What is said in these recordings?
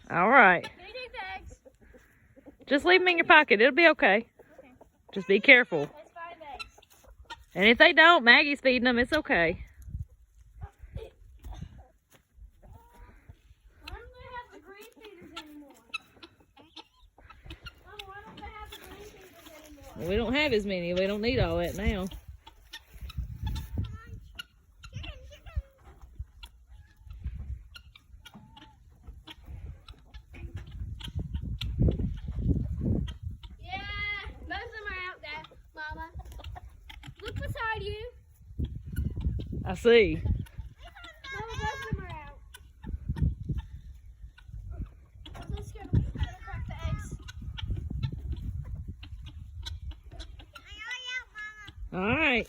All right. Just leave them in your pocket. It'll be okay. Just be careful. And if they don't, Maggie's feeding them. It's okay. We don't have as many. We don't need all that now. I see. All right.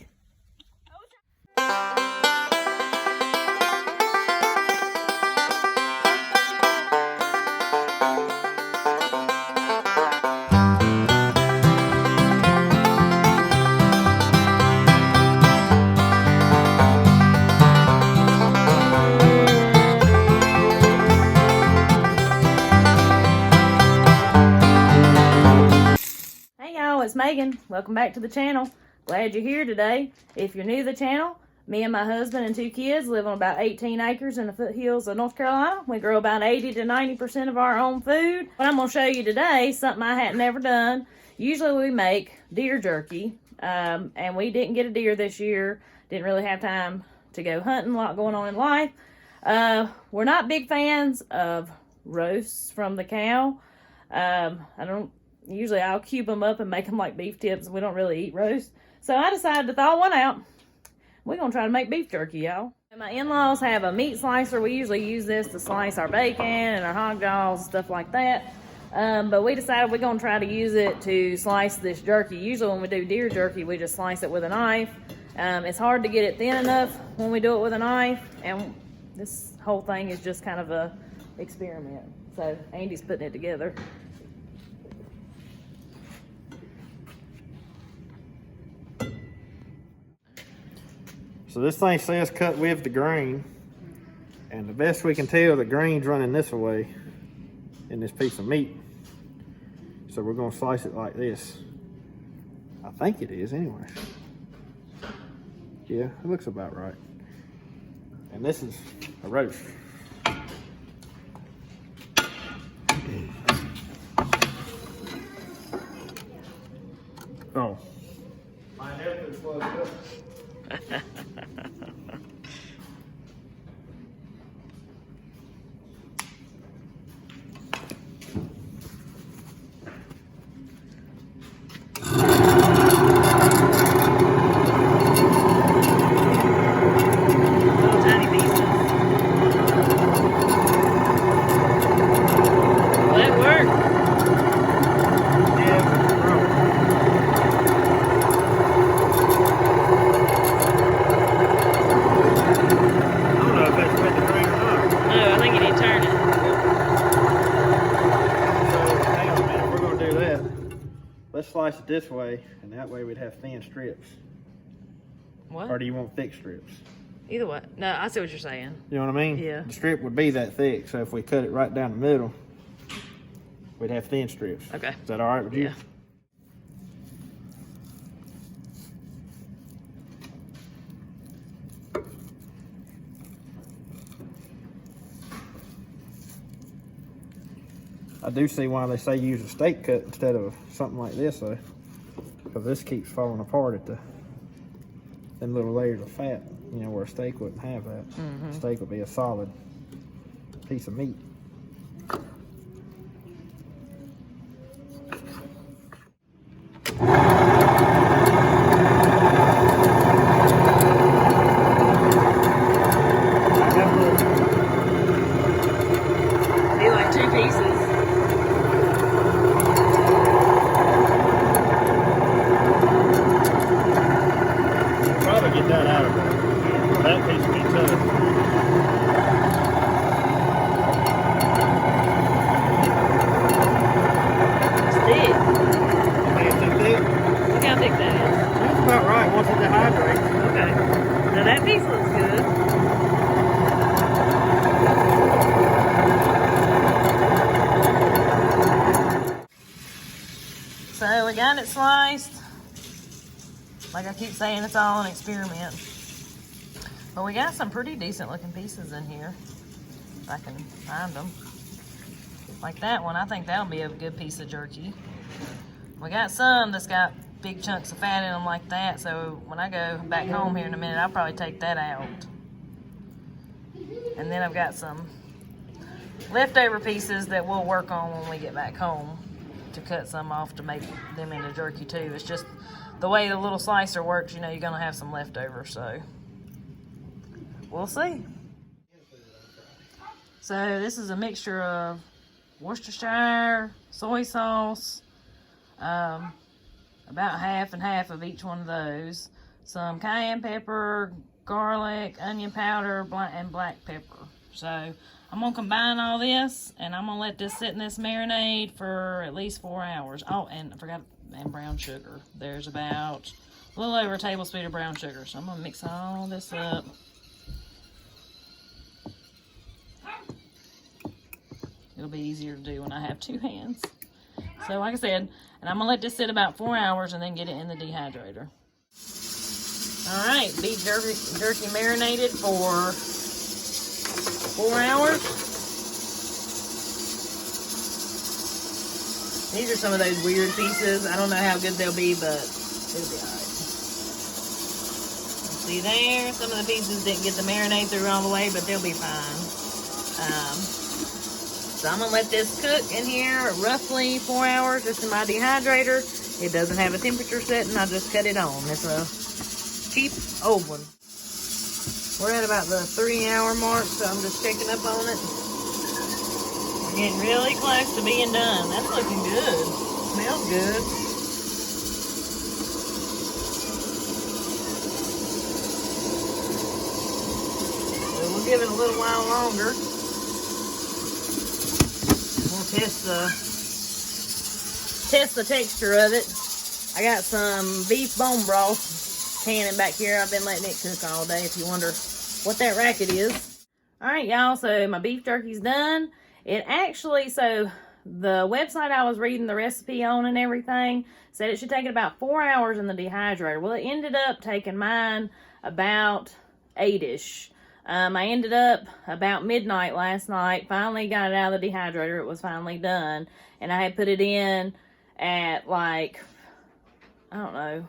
It's Megan. Welcome back to the channel. Glad you're here today. If you're new to the channel, me and my husband and 2 kids live on about 18 acres in the foothills of North Carolina. We grow about 80 to 90% of our own food. What I'm going to show you today, something I hadn't ever done. Usually we make deer jerky, and we didn't get a deer this year. Didn't really have time to go hunting, a lot going on in life. We're not big fans of roasts from the cow. Usually I'll cube them up and make them like beef tips. We don't really eat roast. So I decided to thaw one out. We're going to try to make beef jerky, y'all. My in-laws have a meat slicer. We usually use this to slice our bacon and our hog jaws, stuff like that. But we decided we're going to try to use it to slice this jerky. Usually when we do deer jerky, we just slice it with a knife. It's hard to get it thin enough when we do it with a knife. And this whole thing is just kind of a experiment. So Andy's putting it together. So this thing says cut with the grain, and the best we can tell, the grain's running this way in this piece of meat. So we're gonna slice it like this. I think it is anyway. Yeah, it looks about right. And this is a roast. Oh. My head is closed up. Let's slice it this way, and that way we'd have thin strips. What? Or do you want thick strips? Either way. No, I see what you're saying. You know what I mean? Yeah. The strip would be that thick, so if we cut it right down the middle, we'd have thin strips. Okay. Is that all right with you? Yeah. I do see why they say use a steak cut instead of something like this, though, because this keeps falling apart at them little layers of fat. You know, where a steak wouldn't have that. A steak would be a solid piece of meat. Be like 2 pieces. Get that out of there. That piece of meat tough. It's thick. You think it's too thick? Look how thick that is. That's about right once it dehydrates. Okay. Now that piece looks good. Like I keep saying, it's all an experiment. But we got some pretty decent looking pieces in here. If I can find them. Like that one, I think that'll be a good piece of jerky. We got some that's got big chunks of fat in them like that, so when I go back home here in a minute, I'll probably take that out. And then I've got some leftover pieces that we'll work on when we get back home to cut some off to make them into jerky too. It's just the way the little slicer works, you know, you're gonna have some leftover, so we'll see. So this is a mixture of Worcestershire, soy sauce, about half and half of each one of those, some cayenne pepper, garlic, onion powder, and black pepper. So I'm gonna combine all this, and I'm gonna let this sit in this marinade for at least 4 hours. Oh, and I forgot, and brown sugar. There's about a little over a tablespoon of brown sugar. So I'm gonna mix all this up. It'll be easier to do when I have 2 hands. So like I said, and I'm gonna let this sit about 4 hours and then get it in the dehydrator. All right, beef jerky marinated for 4 hours. These are some of those weird pieces. I don't know how good they'll be, but it'll be all right. See there, some of the pieces didn't get the marinade through all the way, but they'll be fine. So I'm gonna let this cook in here roughly 4 hours just in my dehydrator. It doesn't have a temperature setting, I just cut it on. It's a cheap old one. We're at about the 3 hour mark, so I'm just checking up on it. We're getting really close to being done. That's looking good. Smells good. So we'll give it a little while longer. We'll test the texture of it. I got some beef bone broth canning back here. I've been letting it cook all day, if you wonder what that racket is. All right, y'all, so my beef jerky's done. It actually, so the website I was reading the recipe on and everything said it should take it about 4 hours in the dehydrator. Well, it ended up taking mine about 8-ish. I ended up about midnight last night, finally got it out of the dehydrator. It was finally done. And I had put it in at like, I don't know,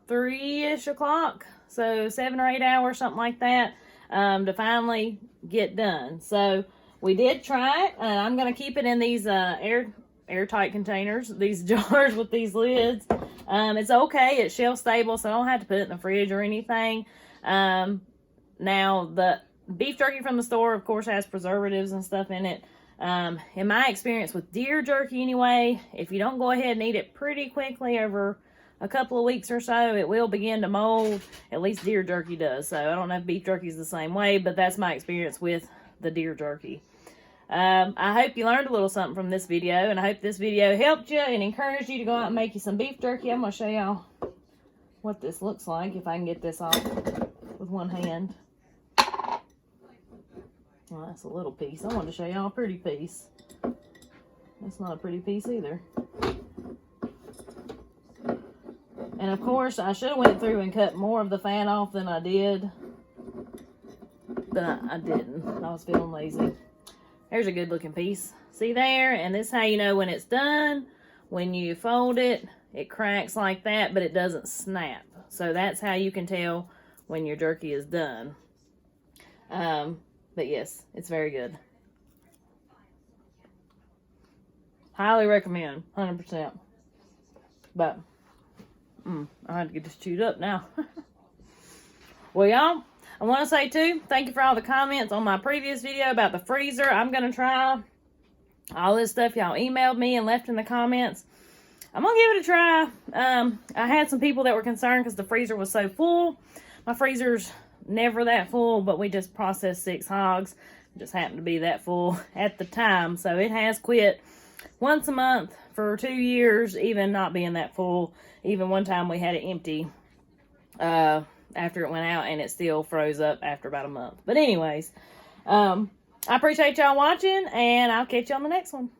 3-ish o'clock. So 7 or 8 hours, something like that, to finally get done. So we did try it, and I'm going to keep it in these airtight containers, these jars with these lids. It's okay. It's shelf stable, so I don't have to put it in the fridge or anything. Now, the beef jerky from the store, of course, has preservatives and stuff in it. In my experience with deer jerky anyway, if you don't go ahead and eat it pretty quickly over a couple of weeks or so, it will begin to mold. At least deer jerky does. So I don't know if beef jerky is the same way, but that's my experience with the deer jerky. I hope you learned a little something from this video, and I hope this video helped you and encouraged you to go out and make you some beef jerky. I'm going to show y'all what this looks like if I can get this off with one hand. Well, that's a little piece. I wanted to show y'all a pretty piece. That's not a pretty piece either. And of course, I should have went through and cut more of the fat off than I did. But I didn't. I was feeling lazy. There's a good looking piece. See there? And this is how you know when it's done. When you fold it, it cracks like that, but it doesn't snap. So that's how you can tell when your jerky is done. But yes, it's very good. Highly recommend, 100%. But, I have to get this chewed up now. Well, y'all, I want to say too, thank you for all the comments on my previous video about the freezer. I'm going to try all this stuff y'all emailed me and left in the comments. I'm going to give it a try. I had some people that were concerned because the freezer was so full. My freezer's never that full, but we just processed 6 hogs. It just happened to be that full at the time. So it has quit once a month for 2 years, even not being that full. Even one time we had it empty after it went out, and it still froze up after about a month. But anyways, I appreciate y'all watching, and I'll catch you on the next one.